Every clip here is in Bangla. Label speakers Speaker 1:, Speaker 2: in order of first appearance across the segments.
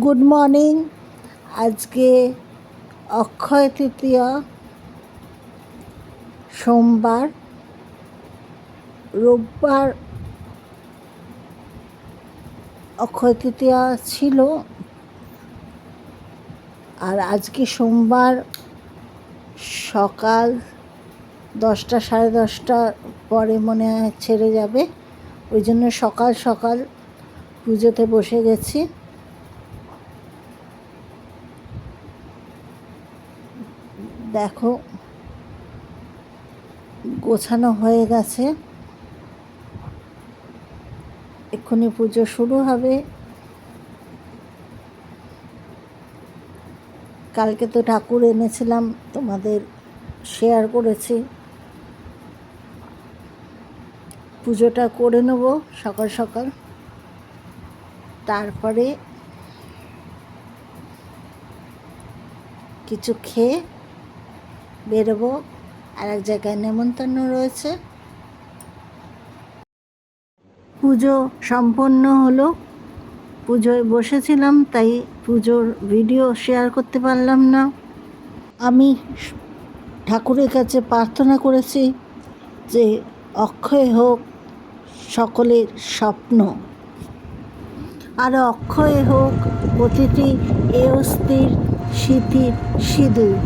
Speaker 1: Good morning. আজকে অক্ষয় তৃতীয়া, সোমবার। রোববার অক্ষয় তৃতীয়া ছিল, আর আজকে সোমবার সকাল 10টা সাড়ে 10টার পরে মনে হয় ছেড়ে যাবে। ওই জন্য সকাল সকাল পুজোতে বসে গেছি। দেখো, গোছানো হয়ে গেছে, এক্ষুনি পুজো শুরু হবে। কালকে তো ঠাকুর এনেছিলাম, তোমাদের শেয়ার করেছি। পুজোটা করে নেব সকাল সকাল, তারপরে কিছু খেয়ে বেরোবো। আর এক জায়গায় নেমন্তন্ন রয়েছে। পুজো সম্পন্ন হলো, পুজোয় বসেছিলাম, তাই পুজোর ভিডিও শেয়ার করতে পারলাম না। আমি ঠাকুরের কাছে প্রার্থনা করেছি যে অক্ষয় হোক সকলের স্বপ্ন, আর অক্ষয় হোক প্রতিটি এয়স্তির স্মৃতির সিঁদুর।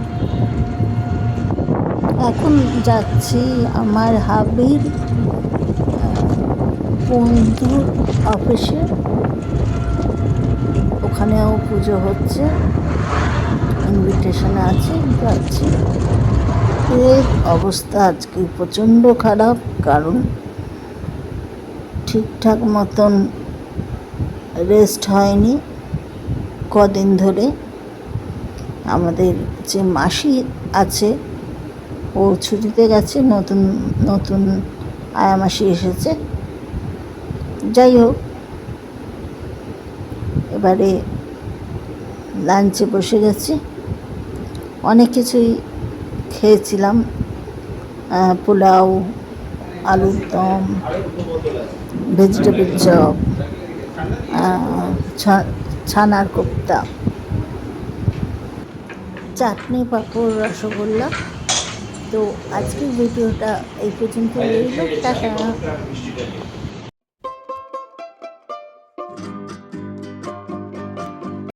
Speaker 1: এখন যাচ্ছি আমার হাবির বন্ধুর অফিসে, ওখানেও পুজো হচ্ছে, ইনভিটেশনে আছে, যাচ্ছি। এর অবস্থা আজকে প্রচণ্ড খারাপ, কারণ ঠিকঠাক মতন রেস্ট হয়নি কদিন ধরে। আমাদের যে মাসি আছে ও ছুটিতে গেছে, নতুন নতুন আয়া মাসি এসেছে। যাই হোক, এবারে লাঞ্চে বসে গেছি। অনেক কিছুই খেয়েছিলাম, পোলাও, আলুর দম, ভেজিটেবল চপ, ছানার কোপ্তা, চাটনি, পাঁপড়, রসগোল্লা। তো আজকের ভিডিওটা এই পর্যন্ত রইল। টাটা।